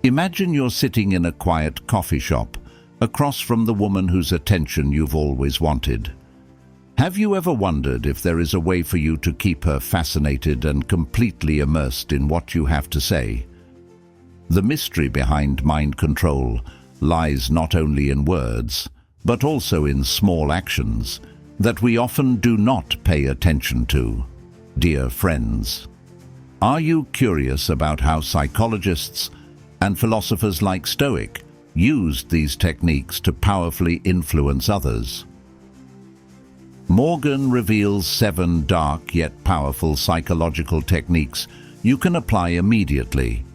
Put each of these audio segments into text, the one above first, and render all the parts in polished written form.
Imagine you're sitting in a quiet coffee shop, across from the woman whose attention you've always wanted. Have you ever wondered if there is a way for you to keep her fascinated and completely immersed in what you have to say? The mystery behind mind control lies not only in words, but also in small actions that we often do not pay attention to. Dear friends, are you curious about how psychologists and philosophers like Stoic used these techniques to powerfully influence others? Morgan reveals 7 dark yet powerful psychological techniques you can apply immediately.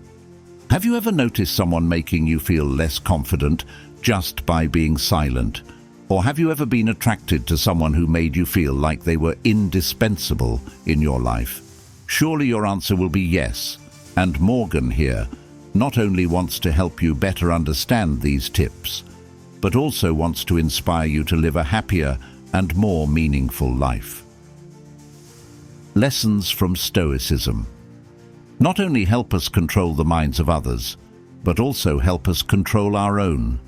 Have you ever noticed someone making you feel less confident just by being silent? Or have you ever been attracted to someone who made you feel like they were indispensable in your life? Surely your answer will be yes. And Morgan here not only wants to help you better understand these tips, but also wants to inspire you to live a happier and more meaningful life. Lessons from Stoicism not only help us control the minds of others, but also help us control our own.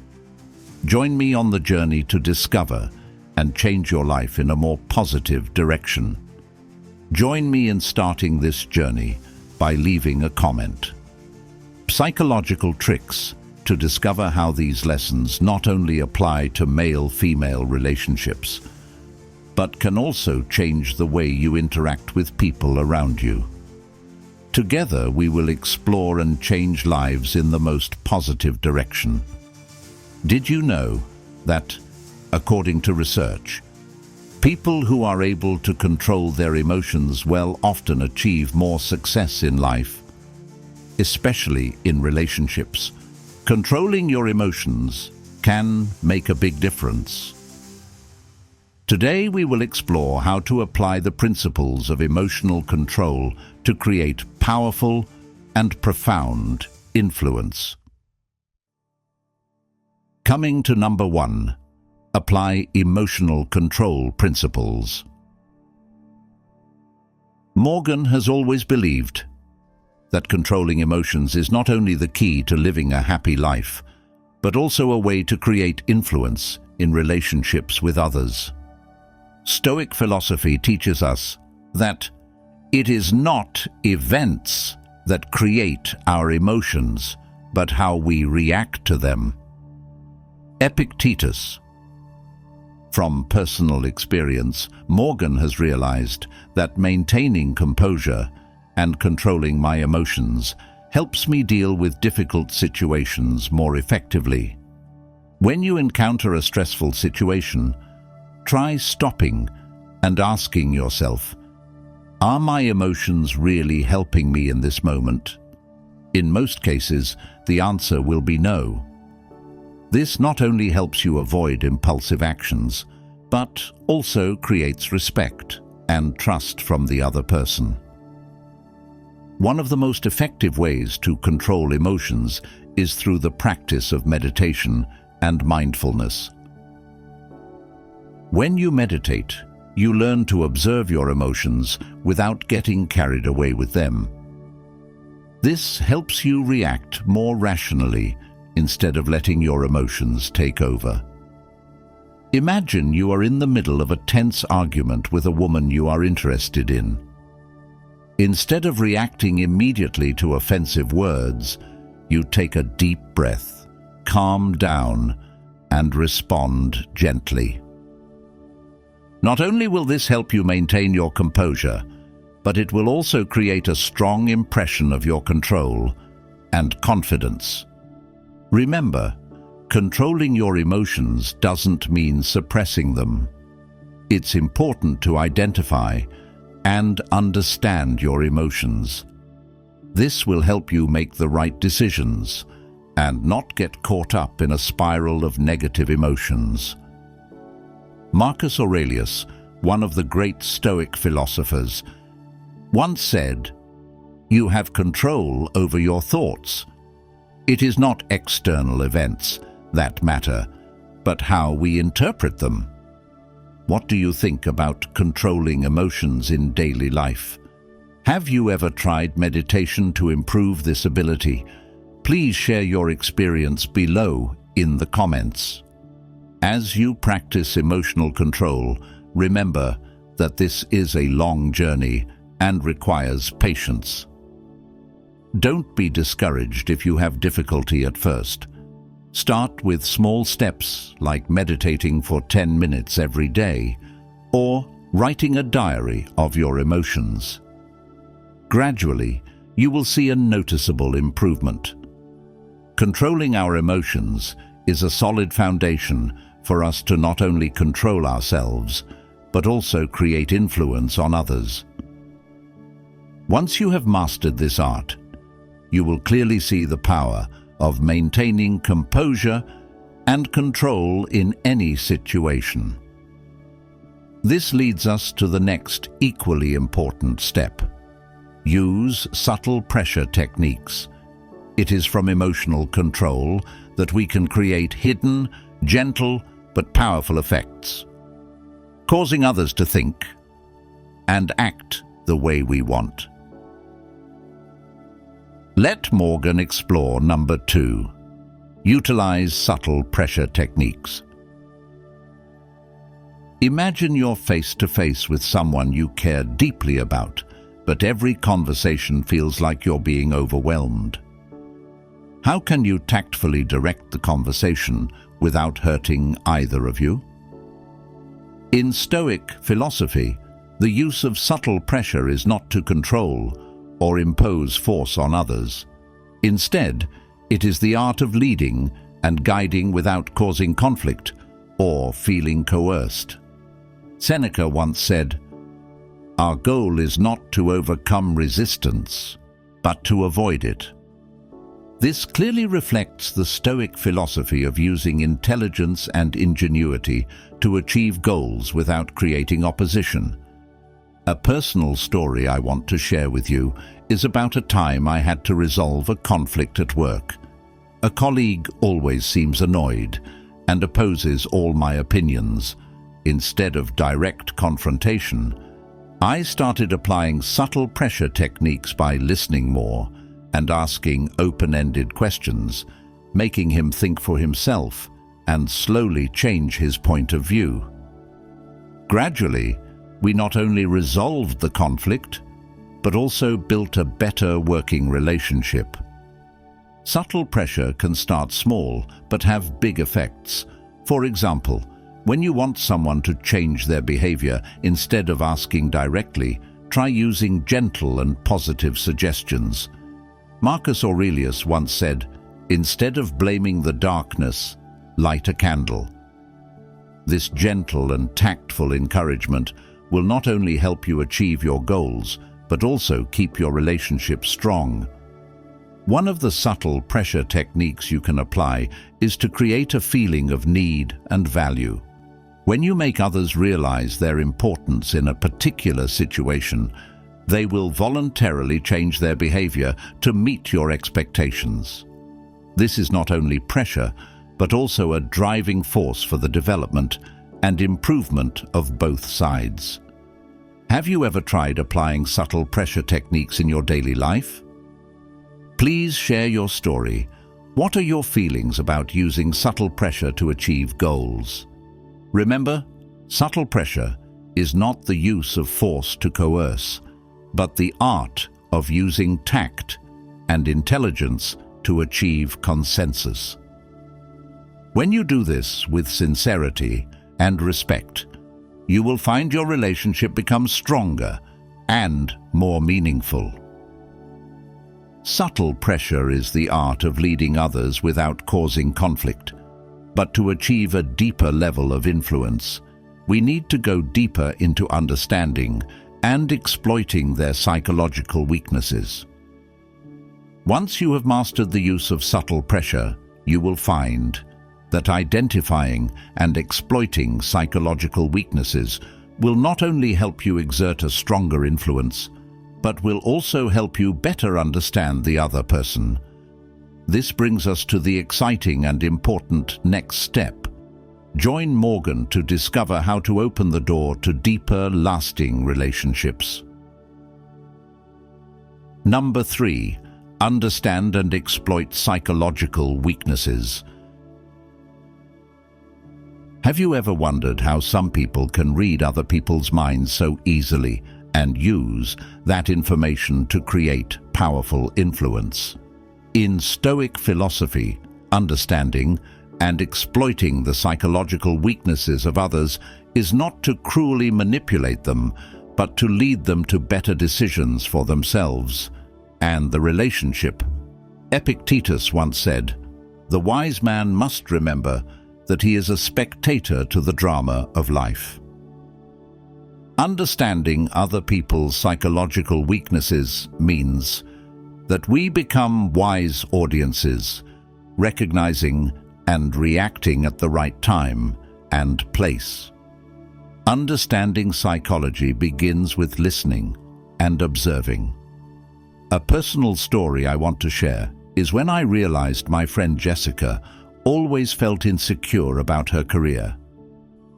Join me on the journey to discover and change your life in a more positive direction. Join me in starting this journey by leaving a comment. Psychological tricks to discover how these lessons not only apply to male-female relationships, but can also change the way you interact with people around you. Together we will explore and change lives in the most positive direction. Did you know that, according to research, people who are able to control their emotions well often achieve more success in life, especially in relationships? Controlling your emotions can make a big difference. Today we will explore how to apply the principles of emotional control to create powerful and profound influence. Coming to number 1, apply emotional control principles. Morgan has always believed that controlling emotions is not only the key to living a happy life, but also a way to create influence in relationships with others. Stoic philosophy teaches us that it is not events that create our emotions, but how we react to them. Epictetus. From personal experience, Morgan has realized that maintaining composure and controlling my emotions helps me deal with difficult situations more effectively. When you encounter a stressful situation, try stopping and asking yourself, are my emotions really helping me in this moment? In most cases, the answer will be no. This not only helps you avoid impulsive actions, but also creates respect and trust from the other person. One of the most effective ways to control emotions is through the practice of meditation and mindfulness. When you meditate, you learn to observe your emotions without getting carried away with them. This helps you react more rationally instead of letting your emotions take over. Imagine you are in the middle of a tense argument with a woman you are interested in. Instead of reacting immediately to offensive words, you take a deep breath, calm down, and respond gently. Not only will this help you maintain your composure, but it will also create a strong impression of your control and confidence. Remember, controlling your emotions doesn't mean suppressing them. It's important to identify and understand your emotions. This will help you make the right decisions and not get caught up in a spiral of negative emotions. Marcus Aurelius, one of the great Stoic philosophers, once said, "You have control over your thoughts. It is not external events that matter, but how we interpret them." What do you think about controlling emotions in daily life? Have you ever tried meditation to improve this ability? Please share your experience below in the comments. As you practice emotional control, remember that this is a long journey and requires patience. Don't be discouraged if you have difficulty at first. Start with small steps like meditating for 10 minutes every day or writing a diary of your emotions. Gradually, you will see a noticeable improvement. Controlling our emotions is a solid foundation for us to not only control ourselves, but also create influence on others. Once you have mastered this art, you will clearly see the power of maintaining composure and control in any situation. This leads us to the next equally important step. Use subtle pressure techniques. It is from emotional control that we can create hidden, gentle, but powerful effects, causing others to think and act the way we want. Let Morgan explore number 2. Utilize subtle pressure techniques. Imagine you're face-to-face with someone you care deeply about, but every conversation feels like you're being overwhelmed. How can you tactfully direct the conversation without hurting either of you? In Stoic philosophy, the use of subtle pressure is not to control or impose force on others. Instead, it is the art of leading and guiding without causing conflict or feeling coerced. Seneca once said, "Our goal is not to overcome resistance, but to avoid it." This clearly reflects the Stoic philosophy of using intelligence and ingenuity to achieve goals without creating opposition. A personal story I want to share with you is about a time I had to resolve a conflict at work. A colleague always seems annoyed and opposes all my opinions. Instead of direct confrontation, I started applying subtle pressure techniques by listening more and asking open-ended questions, making him think for himself and slowly change his point of view. Gradually, we not only resolved the conflict, but also built a better working relationship. Subtle pressure can start small but have big effects. For example, when you want someone to change their behavior, instead of asking directly, try using gentle and positive suggestions. Marcus Aurelius once said, "Instead of blaming the darkness, light a candle." This gentle and tactful encouragement will not only help you achieve your goals, but also keep your relationship strong. One of the subtle pressure techniques you can apply is to create a feeling of need and value. When you make others realize their importance in a particular situation, they will voluntarily change their behavior to meet your expectations. This is not only pressure, but also a driving force for the development and improvement of both sides. Have you ever tried applying subtle pressure techniques in your daily life? Please share your story. What are your feelings about using subtle pressure to achieve goals? Remember, subtle pressure is not the use of force to coerce, but the art of using tact and intelligence to achieve consensus. When you do this with sincerity and respect, you will find your relationship become stronger and more meaningful. Subtle pressure is the art of leading others without causing conflict. But to achieve a deeper level of influence, we need to go deeper into understanding and exploiting their psychological weaknesses. Once you have mastered the use of subtle pressure, you will find that identifying and exploiting psychological weaknesses will not only help you exert a stronger influence, but will also help you better understand the other person. This brings us to the exciting and important next step. Join Morgan to discover how to open the door to deeper, lasting relationships. Number 3. Understand and exploit psychological weaknesses. Have you ever wondered how some people can read other people's minds so easily and use that information to create powerful influence? In Stoic philosophy, understanding and exploiting the psychological weaknesses of others is not to cruelly manipulate them, but to lead them to better decisions for themselves and the relationship. Epictetus once said, "The wise man must remember that he is a spectator to the drama of life." Understanding other people's psychological weaknesses means that we become wise audiences, recognizing and reacting at the right time and place. Understanding psychology begins with listening and observing. A personal story I want to share is when I realized my friend Jessica always felt insecure about her career.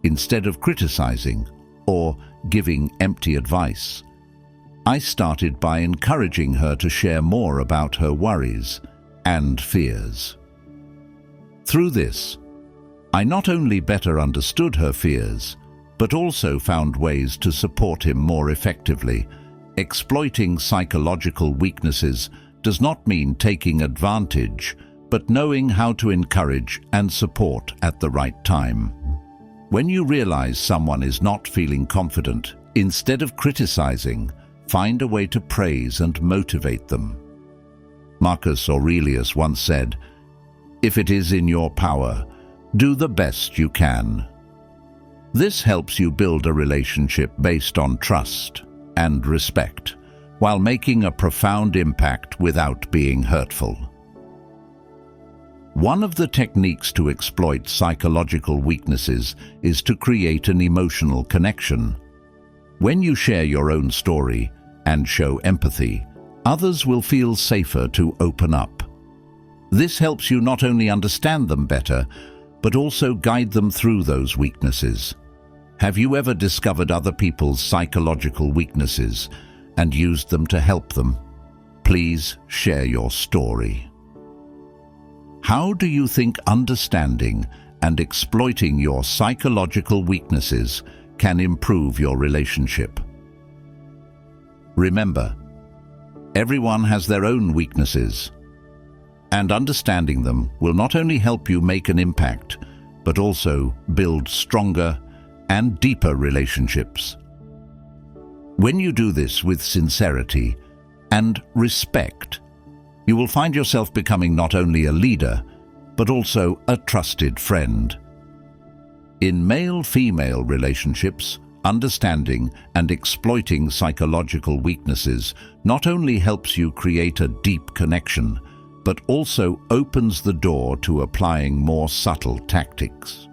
Instead of criticizing or giving empty advice, I started by encouraging her to share more about her worries and fears. Through this, I not only better understood her fears, but also found ways to support him more effectively. Exploiting psychological weaknesses does not mean taking advantage, but knowing how to encourage and support at the right time. When you realize someone is not feeling confident, instead of criticizing, find a way to praise and motivate them. Marcus Aurelius once said, "If it is in your power, do the best you can." This helps you build a relationship based on trust and respect, while making a profound impact without being hurtful. One of the techniques to exploit psychological weaknesses is to create an emotional connection. When you share your own story and show empathy, others will feel safer to open up. This helps you not only understand them better, but also guide them through those weaknesses. Have you ever discovered other people's psychological weaknesses and used them to help them? Please share your story. How do you think understanding and exploiting your psychological weaknesses can improve your relationship? Remember, everyone has their own weaknesses, and understanding them will not only help you make an impact, but also build stronger and deeper relationships. When you do this with sincerity and respect, you will find yourself becoming not only a leader, but also a trusted friend. In male-female relationships, understanding and exploiting psychological weaknesses not only helps you create a deep connection, but also opens the door to applying more subtle tactics.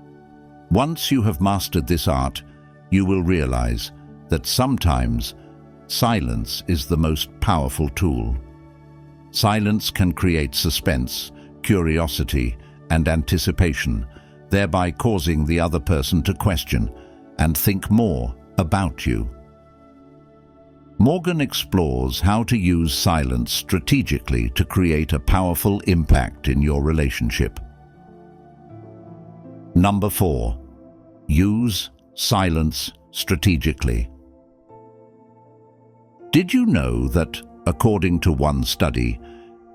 Once you have mastered this art, you will realize that sometimes silence is the most powerful tool. Silence can create suspense, curiosity, and anticipation, thereby causing the other person to question and think more about you. Morgan explores how to use silence strategically to create a powerful impact in your relationship. Number 4. Use silence strategically. Did you know that, according to one study,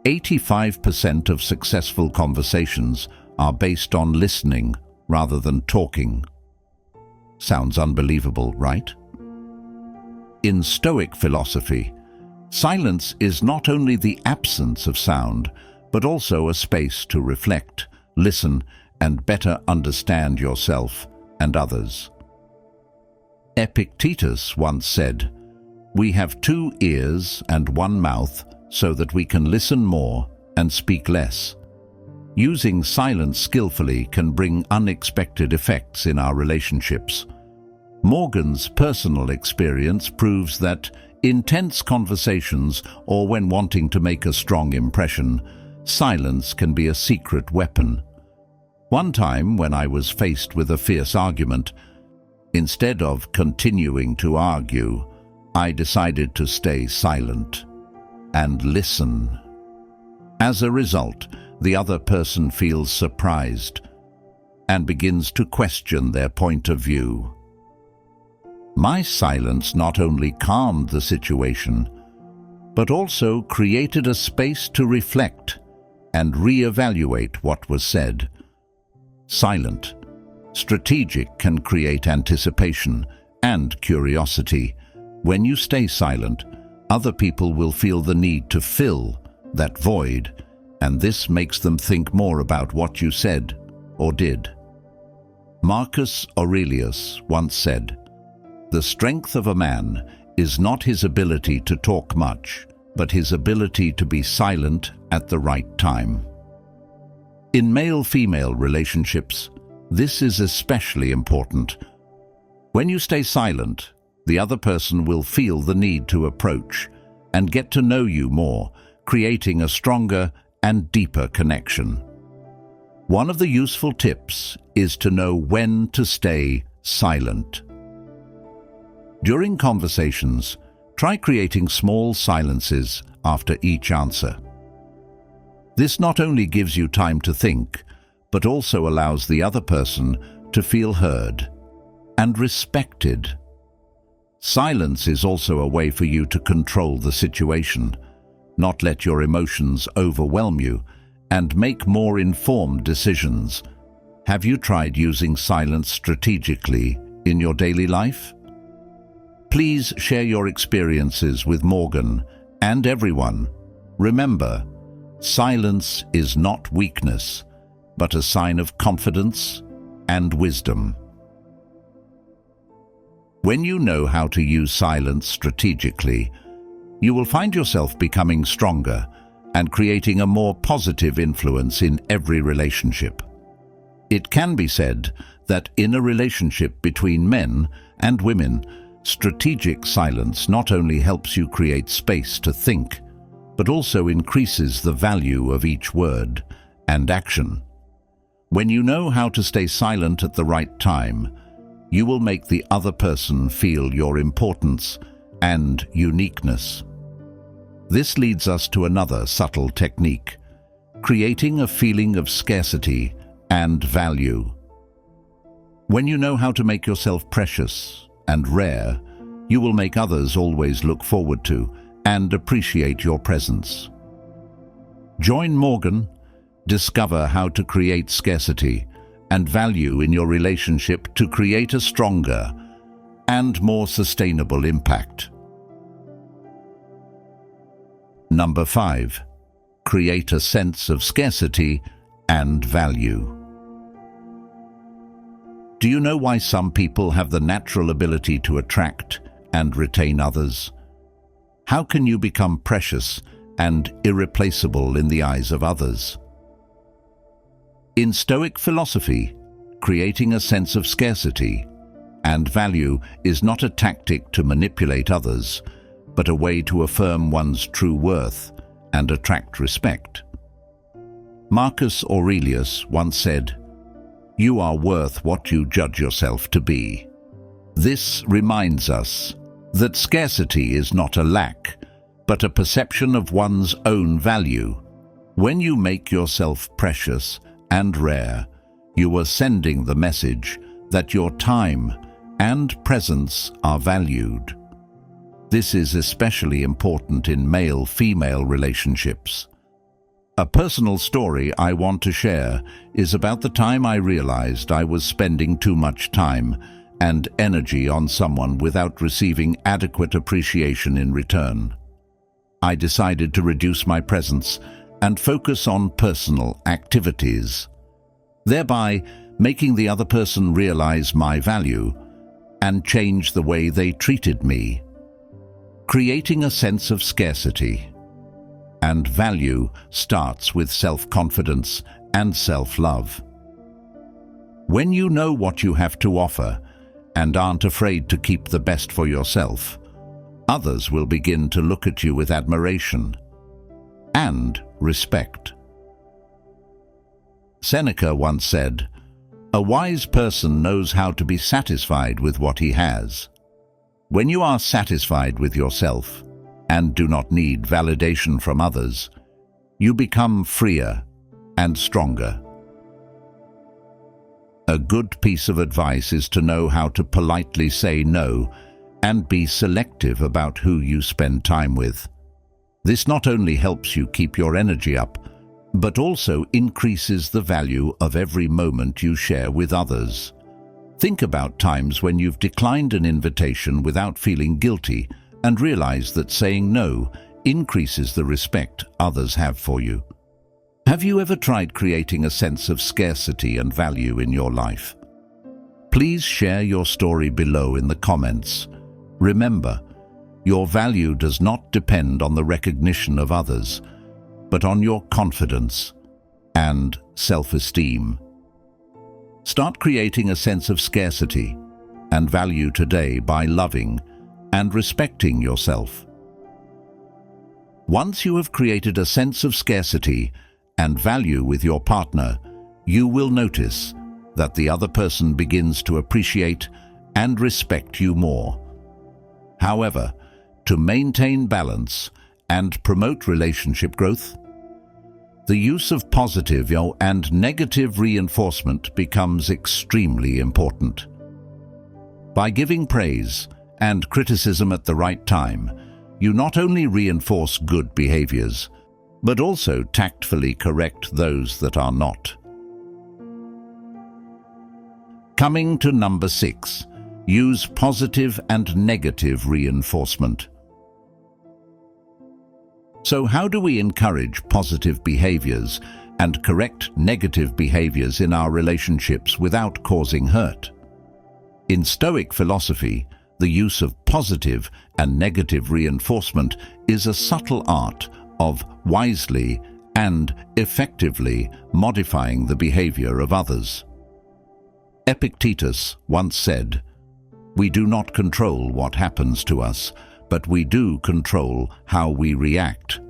85% of successful conversations are based on listening rather than talking? Sounds unbelievable, right? In Stoic philosophy, silence is not only the absence of sound, but also a space to reflect, listen, and better understand yourself and others. Epictetus once said, "We have 2 ears and 1 mouth so that we can listen more and speak less." Using silence skillfully can bring unexpected effects in our relationships. Morgan's personal experience proves that in tense conversations or when wanting to make a strong impression, silence can be a secret weapon. One time when I was faced with a fierce argument, instead of continuing to argue, I decided to stay silent and listen. As a result, the other person feels surprised and begins to question their point of view. My silence not only calmed the situation, but also created a space to reflect and re-evaluate what was said. Silent, strategic can create anticipation and curiosity. When you stay silent, other people will feel the need to fill that void, and this makes them think more about what you said or did. Marcus Aurelius once said, "The strength of a man is not his ability to talk much, but his ability to be silent at the right time." In male-female relationships, this is especially important. When you stay silent, the other person will feel the need to approach and get to know you more, creating a stronger and deeper connection. One of the useful tips is to know when to stay silent. During conversations, try creating small silences after each answer. This not only gives you time to think, but also allows the other person to feel heard and respected. Silence is also a way for you to control the situation, not let your emotions overwhelm you, and make more informed decisions. Have you tried using silence strategically in your daily life? Please share your experiences with Morgan and everyone. Remember, silence is not weakness, but a sign of confidence and wisdom. When you know how to use silence strategically, you will find yourself becoming stronger and creating a more positive influence in every relationship. It can be said that in a relationship between men and women, strategic silence not only helps you create space to think, but also increases the value of each word and action. When you know how to stay silent at the right time, you will make the other person feel your importance and uniqueness. This leads us to another subtle technique, creating a feeling of scarcity and value. When you know how to make yourself precious and rare, you will make others always look forward to and appreciate your presence. Join Morgan, discover how to create scarcity and value in your relationship to create a stronger and more sustainable impact. Number 5. Create a sense of scarcity and value. Do you know why some people have the natural ability to attract and retain others? How can you become precious and irreplaceable in the eyes of others? In Stoic philosophy, creating a sense of scarcity and value is not a tactic to manipulate others, but a way to affirm one's true worth and attract respect. Marcus Aurelius once said, "You are worth what you judge yourself to be." This reminds us that scarcity is not a lack, but a perception of one's own value. When you make yourself precious and rare, you are sending the message that your time and presence are valued. This is especially important in male-female relationships. A personal story I want to share is about the time I realized I was spending too much time and energy on someone without receiving adequate appreciation in return. I decided to reduce my presence and focus on personal activities, thereby making the other person realize my value and change the way they treated me. Creating a sense of scarcity and value starts with self-confidence and self-love. When you know what you have to offer and aren't afraid to keep the best for yourself, others will begin to look at you with admiration and respect. Seneca once said, "A wise person knows how to be satisfied with what he has." When you are satisfied with yourself and do not need validation from others, you become freer and stronger. A good piece of advice is to know how to politely say no and be selective about who you spend time with. This not only helps you keep your energy up, but also increases the value of every moment you share with others. Think about times when you've declined an invitation without feeling guilty and realize that saying no increases the respect others have for you. Have you ever tried creating a sense of scarcity and value in your life? Please share your story below in the comments. Remember, your value does not depend on the recognition of others, but on your confidence and self-esteem. Start creating a sense of scarcity and value today by loving and respecting yourself. Once you have created a sense of scarcity and value with your partner, you will notice that the other person begins to appreciate and respect you more. However, to maintain balance and promote relationship growth, the use of positive and negative reinforcement becomes extremely important. By giving praise and criticism at the right time, you not only reinforce good behaviors, but also tactfully correct those that are not. Coming to number 6, use positive and negative reinforcement. So how do we encourage positive behaviors and correct negative behaviors in our relationships without causing hurt? In Stoic philosophy, the use of positive and negative reinforcement is a subtle art of wisely and effectively modifying the behavior of others. Epictetus once said, "We do not control what happens to us, but we do control how we react."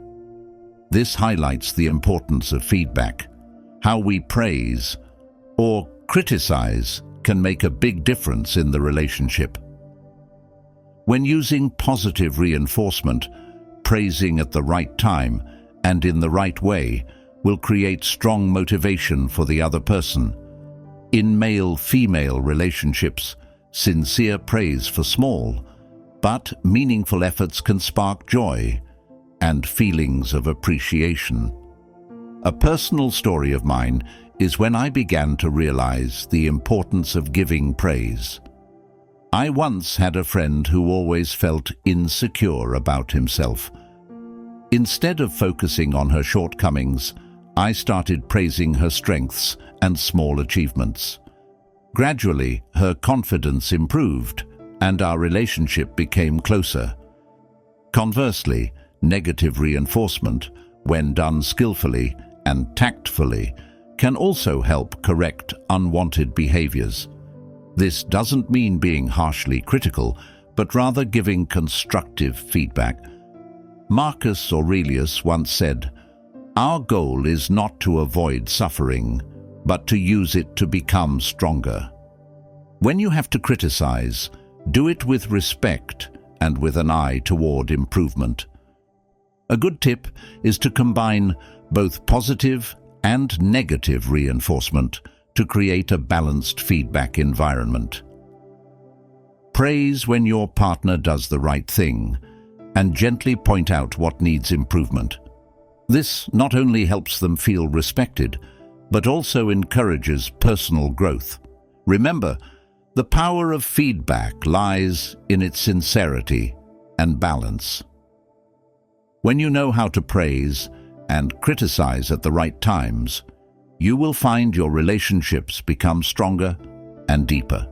This highlights the importance of feedback. How we praise or criticize can make a big difference in the relationship. When using positive reinforcement, praising at the right time and in the right way will create strong motivation for the other person. In male-female relationships, sincere praise for small but meaningful efforts can spark joy and feelings of appreciation. A personal story of mine is when I began to realize the importance of giving praise. I once had a friend who always felt insecure about himself. Instead of focusing on her shortcomings, I started praising her strengths and small achievements. Gradually, her confidence improved, and our relationship became closer. Conversely, negative reinforcement, when done skillfully and tactfully, can also help correct unwanted behaviors. This doesn't mean being harshly critical, but rather giving constructive feedback. Marcus Aurelius once said, "Our goal is not to avoid suffering, but to use it to become stronger." When you have to criticize, do it with respect and with an eye toward improvement. A good tip is to combine both positive and negative reinforcement to create a balanced feedback environment. Praise when your partner does the right thing and gently point out what needs improvement. This not only helps them feel respected, but also encourages personal growth. Remember, the power of feedback lies in its sincerity and balance. When you know how to praise and criticize at the right times, you will find your relationships become stronger and deeper.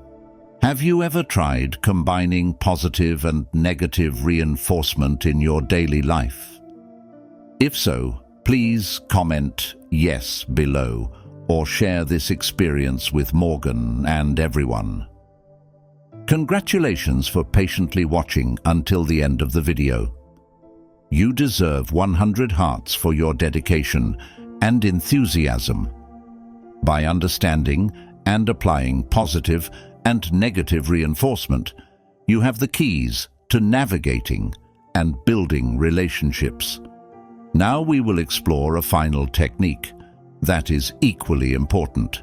Have you ever tried combining positive and negative reinforcement in your daily life? If so, please comment yes below or share this experience with Morgan and everyone. Congratulations for patiently watching until the end of the video. You deserve 100 hearts for your dedication and enthusiasm. By understanding and applying positive and negative reinforcement, you have the keys to navigating and building relationships. Now we will explore a final technique that is equally important.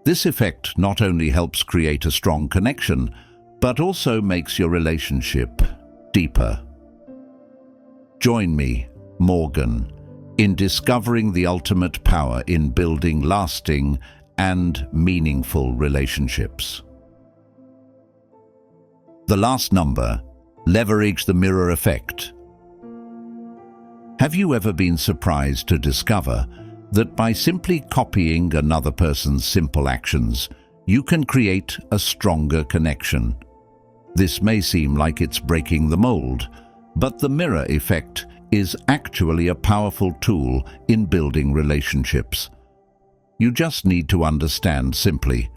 This effect not only helps create a strong connection, but also makes your relationship deeper. Join me, Morgan, in discovering the ultimate power in building lasting and meaningful relationships. The last number, leverage the mirror effect. Have you ever been surprised to discover that by simply copying another person's simple actions, you can create a stronger connection? This may seem like it's breaking the mold, but the mirror effect is actually a powerful tool in building relationships. You just need to understand simply.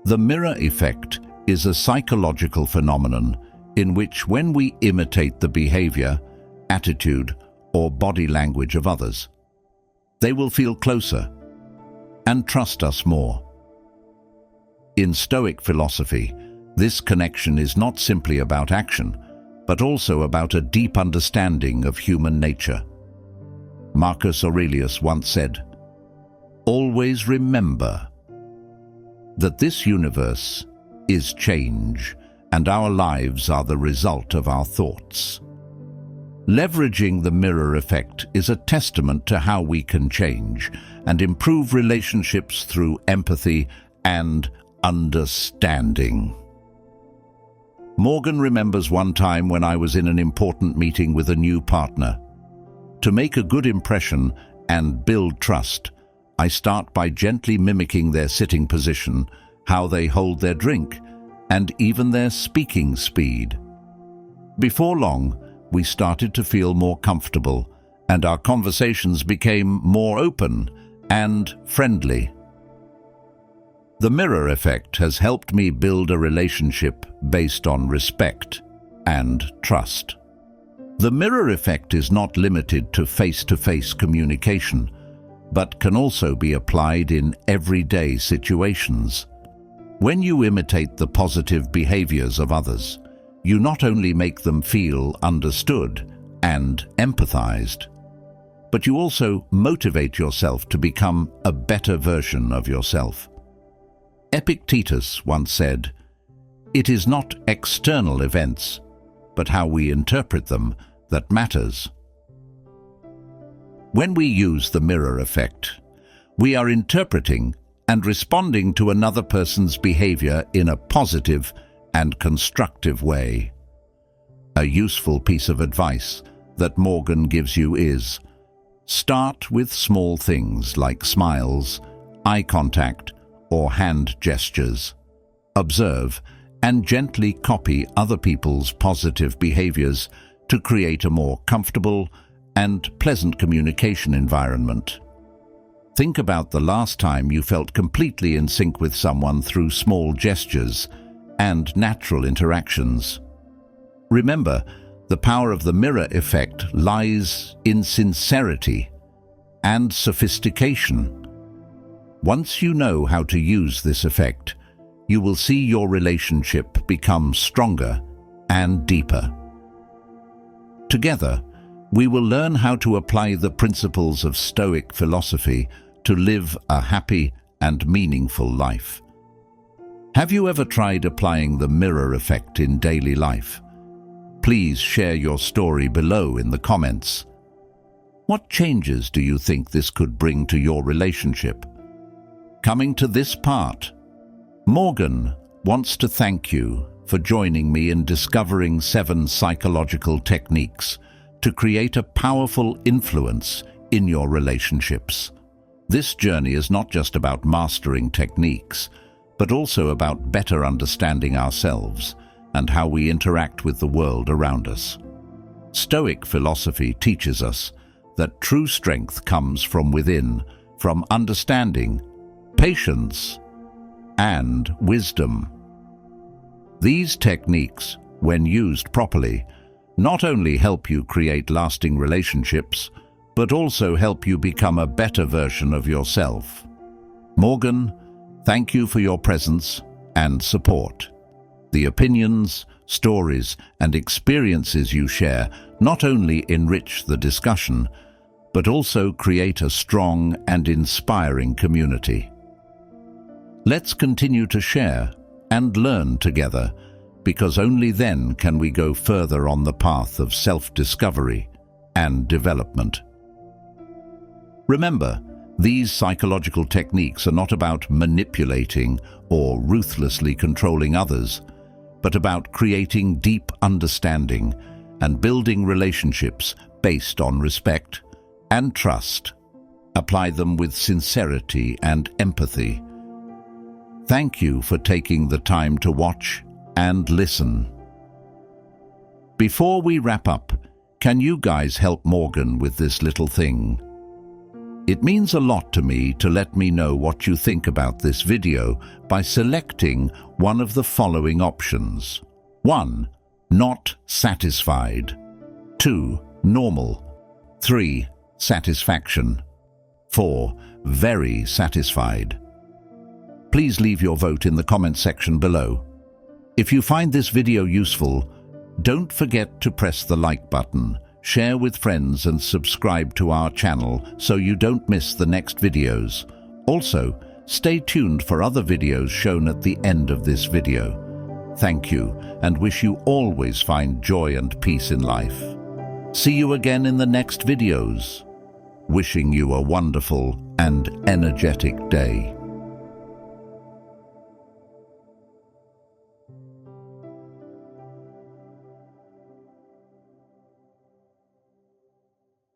The mirror effect is a psychological phenomenon in which when we imitate the behavior, attitude, or body language of others, they will feel closer and trust us more. In Stoic philosophy, this connection is not simply about action, but also about a deep understanding of human nature. Marcus Aurelius once said, "Always remember that this universe is change, and our lives are the result of our thoughts." Leveraging the mirror effect is a testament to how we can change and improve relationships through empathy and understanding. Morgan remembers one time when I was in an important meeting with a new partner. To make a good impression and build trust, I start by gently mimicking their sitting position, how they hold their drink, and even their speaking speed. Before long, we started to feel more comfortable, and our conversations became more open and friendly. The mirror effect has helped me build a relationship based on respect and trust. The mirror effect is not limited to face-to-face communication, but can also be applied in everyday situations. When you imitate the positive behaviors of others, you not only make them feel understood and empathized, but you also motivate yourself to become a better version of yourself. Epictetus once said, "It is not external events, but how we interpret them that matters." When we use the mirror effect, we are interpreting and responding to another person's behavior in a positive and constructive way. A useful piece of advice that Morgan gives you is, start with small things like smiles, eye contact, or hand gestures. Observe and gently copy other people's positive behaviors to create a more comfortable and pleasant communication environment. Think about the last time you felt completely in sync with someone through small gestures and natural interactions. Remember, the power of the mirror effect lies in sincerity and sophistication. Once you know how to use this effect, you will see your relationship become stronger and deeper. Together, we will learn how to apply the principles of Stoic philosophy to live a happy and meaningful life. Have you ever tried applying the mirror effect in daily life? Please share your story below in the comments. What changes do you think this could bring to your relationship? Coming to this part, Morgan wants to thank you for joining me in discovering 7 psychological techniques to create a powerful influence in your relationships. This journey is not just about mastering techniques, but also about better understanding ourselves and how we interact with the world around us. Stoic philosophy teaches us that true strength comes from within, from understanding, patience, and wisdom. These techniques, when used properly, not only help you create lasting relationships, but also help you become a better version of yourself. Morgan, thank you for your presence and support. The opinions, stories, and experiences you share not only enrich the discussion, but also create a strong and inspiring community. Let's continue to share and learn together, because only then can we go further on the path of self-discovery and development. Remember, these psychological techniques are not about manipulating or ruthlessly controlling others, but about creating deep understanding and building relationships based on respect and trust. Apply them with sincerity and empathy. Thank you for taking the time to watch and listen. Before we wrap up, can you guys help Morgan with this little thing? It means a lot to me to let me know what you think about this video by selecting one of the following options. 1. Not satisfied. 2. Normal. 3. Satisfaction. 4. Very satisfied. Please leave your vote in the comment section below. If you find this video useful, don't forget to press the like button, share with friends and subscribe to our channel so you don't miss the next videos. Also, stay tuned for other videos shown at the end of this video. Thank you, and wish you always find joy and peace in life. See you again in the next videos. Wishing you a wonderful and energetic day.